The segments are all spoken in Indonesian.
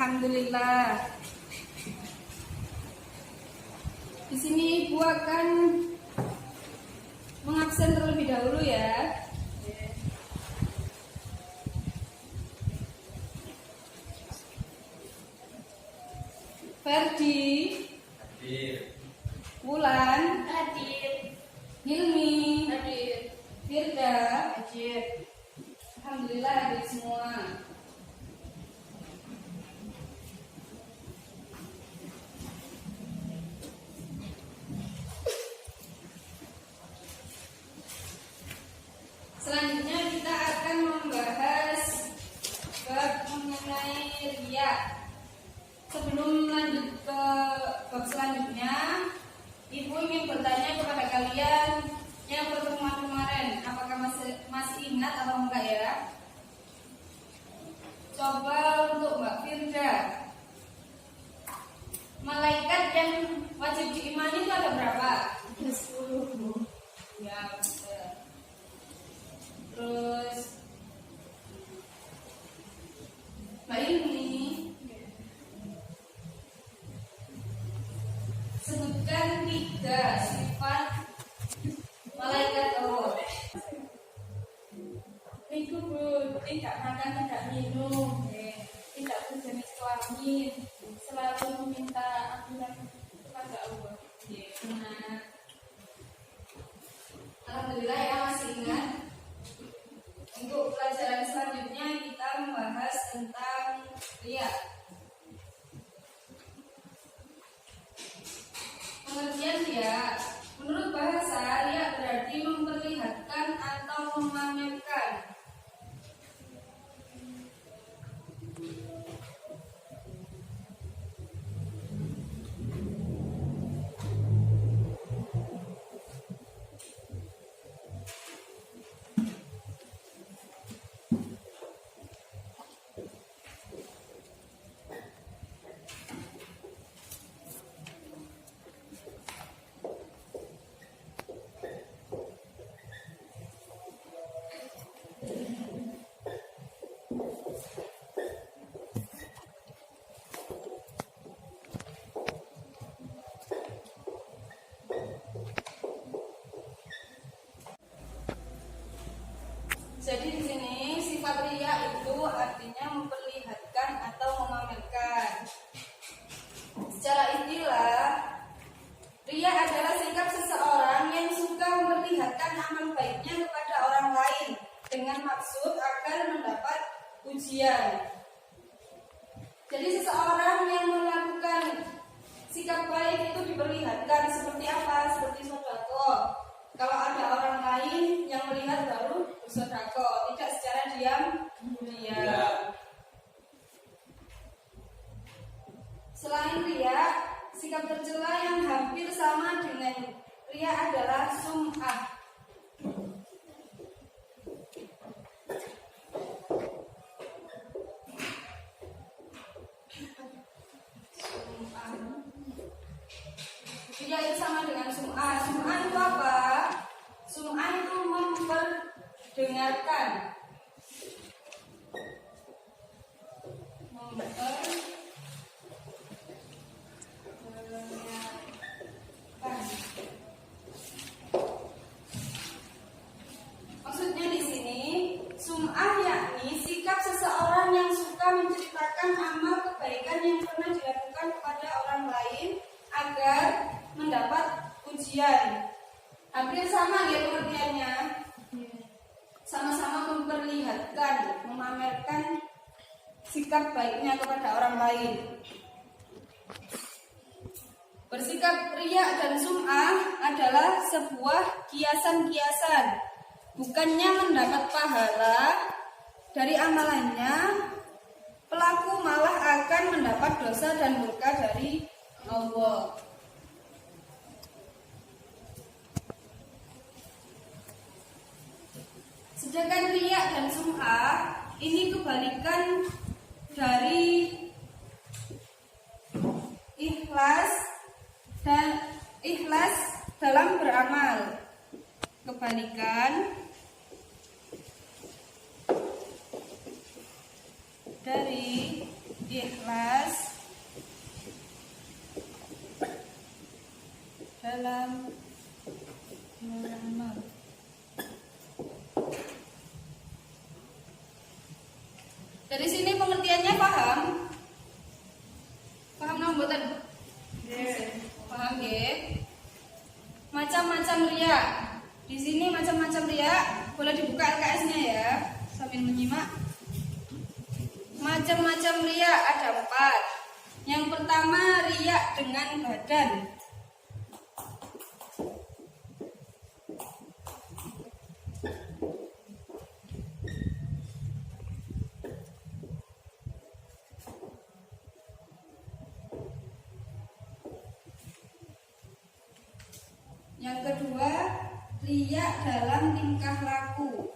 Alhamdulillah. Di sini Ibu akan mengabsen terlebih dahulu ya. Ferdi, hadir. Wulan, Hadir. Hilmi, Hadir. Firda, Hadir. Alhamdulillah hadir semua. Selanjutnya kita akan membahas bab mengenai riya. Sebelum lanjut ke bab selanjutnya, Ibu ingin bertanya kepada kalian yang pertemuan kemarin, apakah masih ingat atau enggak ya? Coba untuk Mbak Firda, malaikat yang wajib diimani itu ada berapa? 10. Ya, betul. Terus Mbak Ilmi, sebutkan 3 sifat malaikat Allah. Itu Bu, tidak makan, tidak minum, tidak berjenis kelamin, selalu meminta ampunan kepada Allah. Benar. Alhamdulillah ya masih ingat. Untuk pelajaran selanjutnya kita membahas tentang riya. Pengertian riya, menurut bahasa riya berarti memperlihatkan atau memamerkan. Jadi di sini sifat riya itu artinya memperlihatkan atau memamerkan. Secara istilah, riya adalah sikap seseorang yang suka memperlihatkan amal baiknya kepada orang lain dengan maksud agar mendapat pujian. Jadi seseorang yang melakukan sikap baik itu diperlihatkan seperti apa? Seperti sedekah. Kalau ada orang lain yang melihat baru bersedekah, tidak secara diam. Selain riya, sikap tercela yang hampir sama dengan riya adalah sum'ah. Riya itu sama dengan sum'ah. Sum'ah itu apa? Sum'ah itu memperdengarkan. Maksudnya di sini sum'ah yakni sikap seseorang yang suka menceritakan amal kebaikan yang pernah dilakukan kepada orang lain agar mendapat pujian. Hampir sama ya pengertiannya. Sama-sama memperlihatkan, memamerkan sikap baiknya kepada orang lain. Bersikap riya dan sum'ah adalah sebuah kiasan-kiasan. Bukannya mendapat pahala dari amalannya, pelaku malah akan mendapat dosa dan murka dari Allah. Sedangkan riya dan sum'ah ini kebalikan dari ikhlas dalam beramal. Kebalikan dari ikhlas dalam beramal. Dari sini pengertiannya paham? Paham nggak mboten? Paham nggih? Macam-macam riya. Di sini macam-macam riya. Boleh dibuka LKS-nya ya, sambil menyimak. Macam-macam riya ada 4. Yang pertama riya dengan badan. Yang kedua, riya dalam tingkah laku.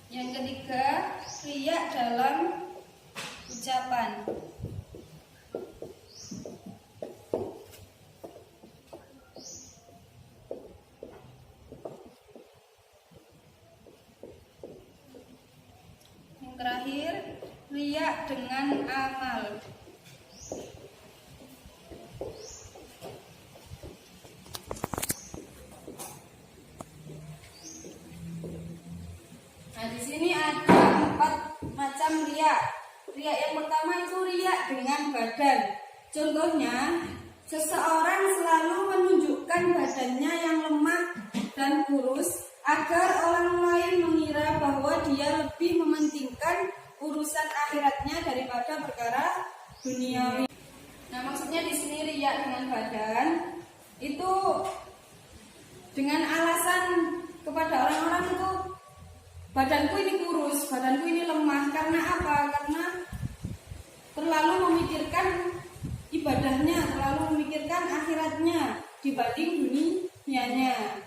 Yang ketiga, riya dalam ucapan. Terakhir, riya dengan amal. Nah, di sini ada 4 macam riya. Riya yang pertama itu riya dengan badan. Contohnya, seseorang selalu menunjukkan badannya yang lemah dan kurus agar orang lain mengira bahwa dia lebih mementingkan urusan akhiratnya daripada perkara duniawi. Nah, maksudnya di sini riya dengan badan itu dengan alasan kepada orang-orang itu, badanku ini kurus, badanku ini lemah. Karena apa? Karena terlalu memikirkan ibadahnya, terlalu memikirkan akhiratnya dibanding dunianya.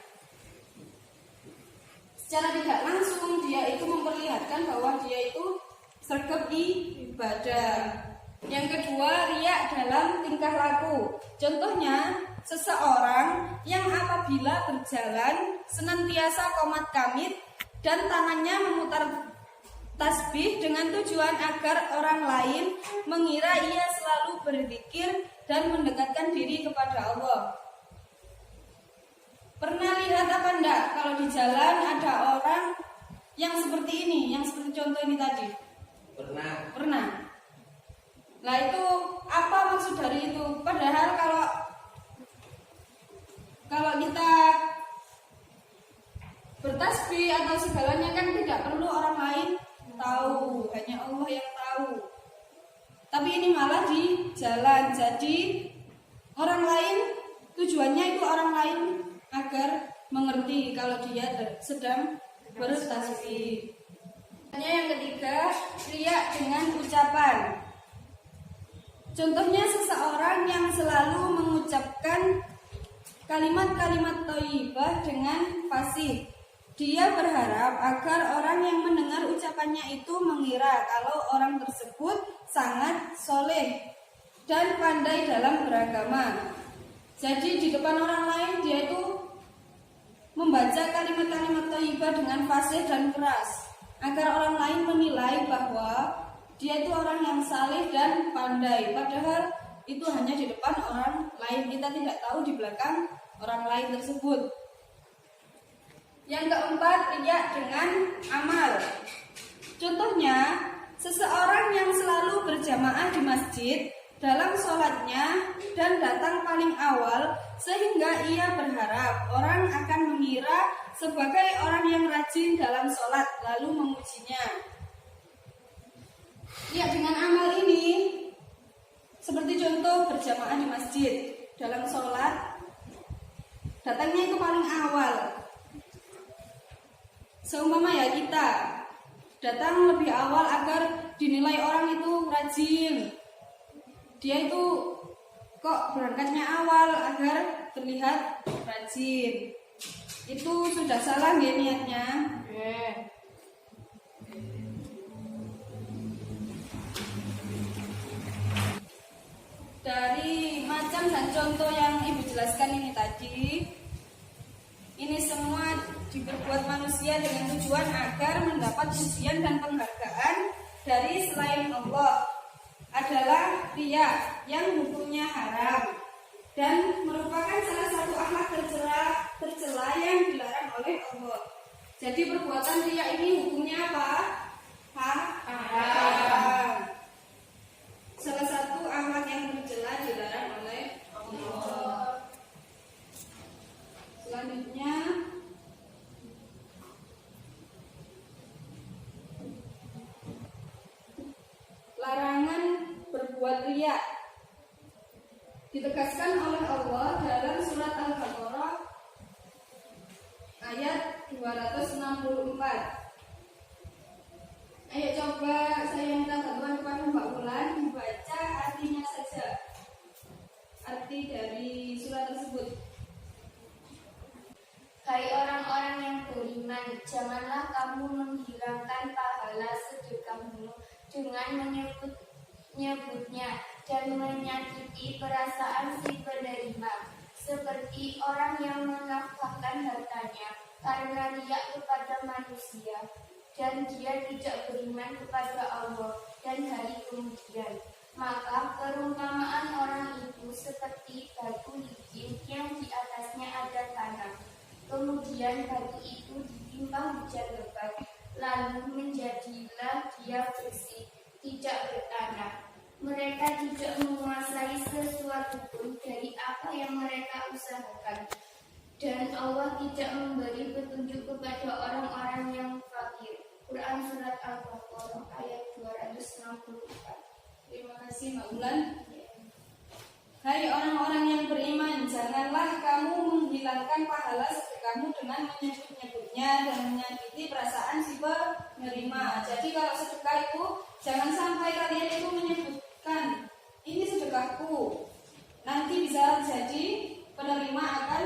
Secara tidak langsung dia itu memperlihatkan bahwa dia itu sregep ibadah. Yang kedua, riya dalam tingkah laku. Contohnya, seseorang yang apabila berjalan senantiasa qomat kamit dan tangannya memutar tasbih dengan tujuan agar orang lain mengira ia selalu berzikir dan mendekatkan diri kepada Allah. Pernah lihat apa enggak kalau di jalan ada orang yang seperti ini, yang seperti contoh ini tadi? Pernah. Pernah. Nah, itu apa maksud dari itu? Padahal kalau kita bertasbih atau segalanya kan tidak perlu orang lain tahu, hanya Allah yang tahu. Tapi ini malah di jalan, jadi orang lain, tujuannya itu orang lain agar mengerti kalau dia sedang bertasbih. Yang ketiga, riya dengan ucapan. Contohnya seseorang yang selalu mengucapkan kalimat-kalimat thayyibah dengan fasih. Dia berharap agar orang yang mendengar ucapannya itu mengira kalau orang tersebut sangat soleh dan pandai dalam beragama. Jadi di depan orang lain dia itu membaca kalimat-kalimat thayyibah dengan fasih dan keras agar orang lain menilai bahwa dia itu orang yang saleh dan pandai. Padahal itu hanya di depan orang lain, kita tidak tahu di belakang orang lain tersebut. Yang keempat, riya dengan amal. Contohnya, seseorang yang selalu berjamaah di masjid dalam sholatnya dan datang paling awal sehingga ia berharap orang akan mengira sebagai orang yang rajin dalam sholat lalu memujinya. Ya, dengan amal ini seperti contoh berjamaah di masjid dalam sholat, datangnya itu paling awal. Seumpama ya kita datang lebih awal agar dinilai orang itu rajin. Dia itu kok berangkatnya awal agar terlihat rajin. Itu sudah salah ya niatnya. Dari macam dan contoh yang Ibu jelaskan ini tadi, ini semua diperbuat manusia dengan tujuan agar mendapat pujian dan penghargaan dari selain Allah, adalah riya yang hukumnya haram dan merupakan salah satu akhlak tercela yang dilarang oleh Allah. Jadi perbuatan riya ini hukumnya apa? Haram. Salah satu akhlak yang tercela dilarang oleh Allah. Selanjutnya, larangan berbuat riya ditegaskan oleh Allah dalam surat Al-Baqarah ayat 264. Ayo coba saya minta bantuan kepada Mbak Wulan membaca artinya saja, arti dari surat tersebut. Hai orang-orang yang beriman, janganlah kamu menghilangkan pahala sedekahmu dengan menyebutnya dan menyakiti perasaan si penerima, seperti orang yang menafkahkan hartanya karena riya kepada manusia, dan dia tidak beriman kepada Allah dan hari kemudian. Maka perumpamaan orang itu seperti batu licin yang di atasnya ada tanah. Kemudian batu itu ditimpa hujan lebat, lalu menjadilah dia bersih, tidak bertanah. Mereka tidak menguasai sesuatu pun dari apa yang mereka usahakan, dan Allah tidak memberi petunjuk kepada orang-orang yang fakir. Quran Surat Al-Baqarah ayat 264. Terima kasih Mbak Wulan. Hai orang-orang yang beriman, janganlah kamu menghilangkan pahala sedekahmu dengan menyebut-nyebutnya dan menyakiti perasaan si penerima. Jadi kalau sedekah itu jangan sampai kalian itu menyebutkan ini sedekahku. Nanti bisa jadi penerima akan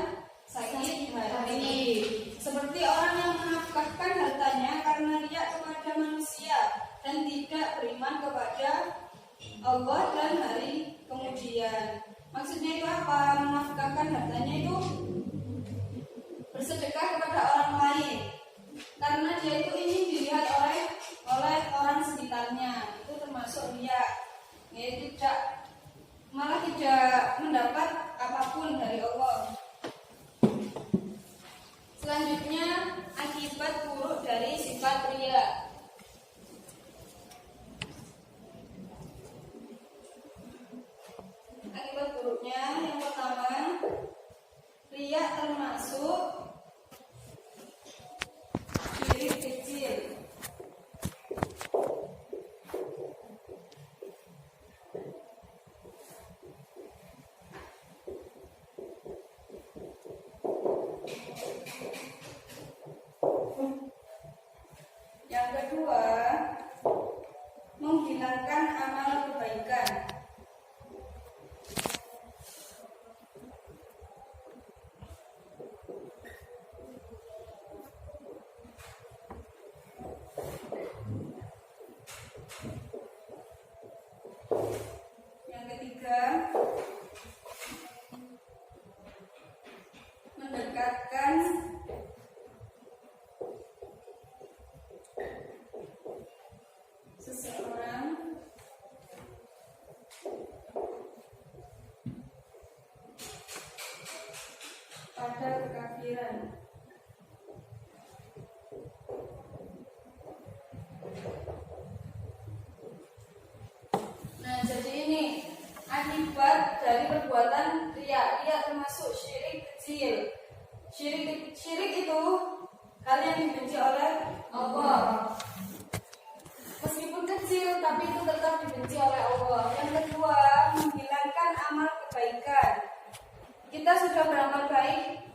sakit hati. Seperti orang yang menafkahkan hartanya karena riya kepada manusia dan tidak beriman kepada Allah dan hari kemudian. Maksudnya itu apa? Menafkahkan hartanya itu bersedekah kepada orang lain karena dia itu ingin dilihat oleh orang sekitarnya. Itu termasuk riya. Ya, malah tidak mendapat apapun dari Allah. Selanjutnya, akibat buruk dari sifat riya. Akibat buruknya yang pertama, riya termasuk syirik kecil. Yang kedua, menghilangkan amal kebaikan. Yang ketiga, mendekatkan seseorang pada kekafiran. Nah, jadi ini akibat dari perbuatan riya. Riya termasuk syirik kecil. Syirik itu hal yang dibenci oleh Allah. Meskipun kecil, tapi itu tetap dibenci oleh Allah. Yang kedua, menghilangkan amal kebaikan. Kita sudah beramal baik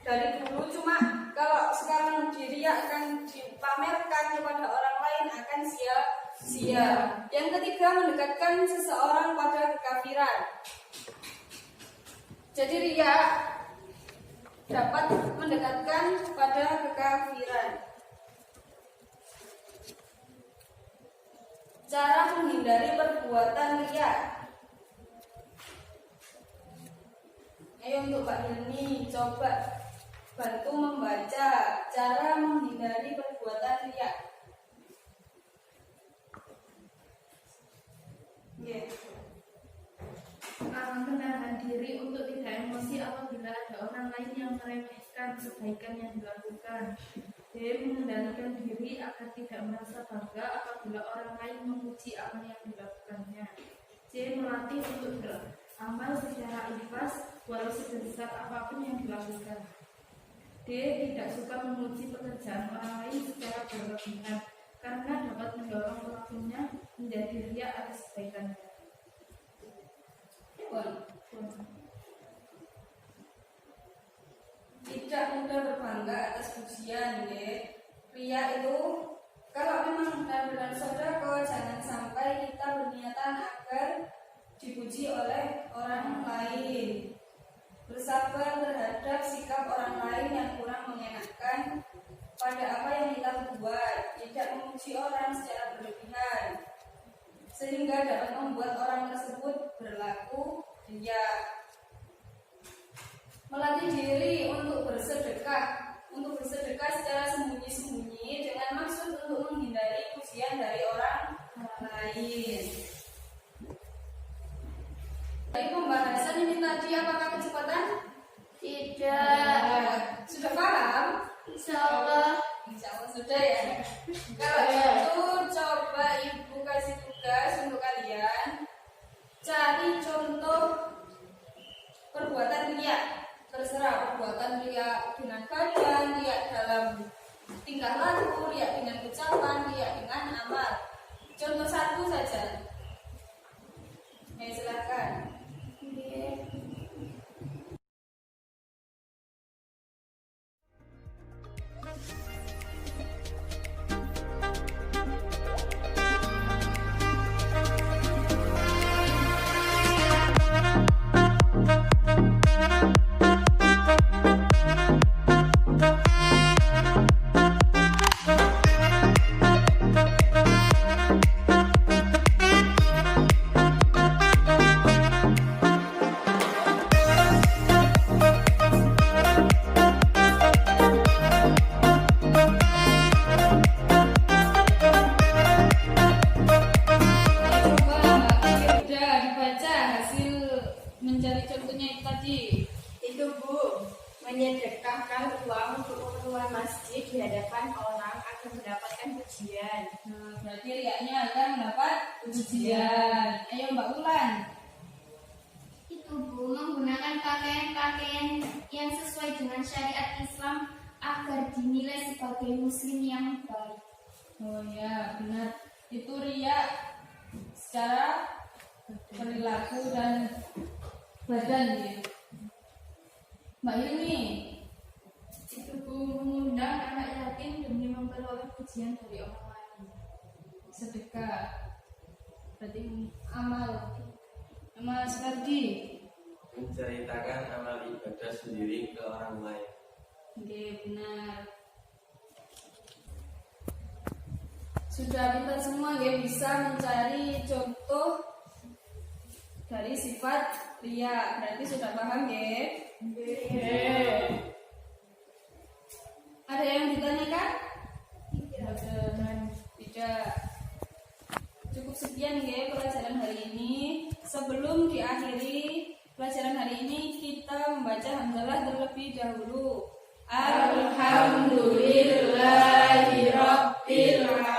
dari dulu, cuma kalau sekarang diriakan, dipamerkan kepada orang lain akan sia-sia. Yang ketiga, mendekatkan seseorang pada kekafiran. Jadi riya dapat mendekatkan pada kekafiran. Cara menghindari perbuatan riya. Ayo untuk Pak Hilmi, coba bantu membaca cara menghindari perbuatan riya. Menahan diri untuk tidak emosi apabila ada orang lain yang meremehkan kebaikan yang dilakukan. B. Mengendalikan diri agar tidak merasa bangga apabila orang lain memuji apa yang dilakukannya. C. Melatih untuk beramal secara ikhlas walau sebesar apapun yang dilakukan. D. Tidak suka memuji pekerjaan orang lain secara berlebihan karena dapat mendorong pelakunya menjadi riya atas kebaikannya. Tidak mudah berbangga atas pujian, ya. Riya itu kalau memang benar-benar sedekah, jangan sampai kita berniatan agar dipuji oleh orang lain. Bersabar terhadap sikap orang lain yang kurang mengenakan pada apa yang kita buat, tidak memuji orang secara berlebihan sehingga dapat membuat orang tersebut berlaku riya. Melatih diri untuk bersedekah secara sembunyi-sembunyi dengan maksud untuk menghindari pujian dari orang lain. Dari pembahasan ini tadi, apakah kecepatan? Tidak. Sudah paham? Insyaallah. Insyaallah sudah ya. Kalau gitu coba ibu kasih tugas untuk kalian cari contoh perbuatan riya. Terserah perbuatan riya dengan badan, riya dalam tingkah laku, riya dengan ucapan, riya dengan amal. Contoh satu saja. Silakan. Mencari contohnya itu tadi. Itu Bu, menyedekahkan uang untuk keperluan masjid di hadapan orang agar mendapatkan pujian. Berarti riaknya akan mendapat pujian. Ayo Mbak Ulan. Itu Bu, menggunakan pakaian-pakaian yang sesuai dengan syariat Islam agar dinilai sebagai muslim yang baik. Oh ya, benar. Itu riak secara perilaku dan badan ya. Mbak Yuni. Itu Bu, mengundang anak yatim demi memperoleh pujian dari orang lain. Sedekah. Berarti amal seperti menceritakan amal ibadah sendiri ke orang lain. oke, benar. Sudah pintar semua ya, bisa mencari contoh dari sifat riya. Berarti sudah paham ya? Ada yang ditanyakan? Tidak. Cukup sekian ya pelajaran hari ini. Sebelum diakhiri pelajaran hari ini, kita membaca hamdalah terlebih dahulu. Alhamdulillahirabbil alamin.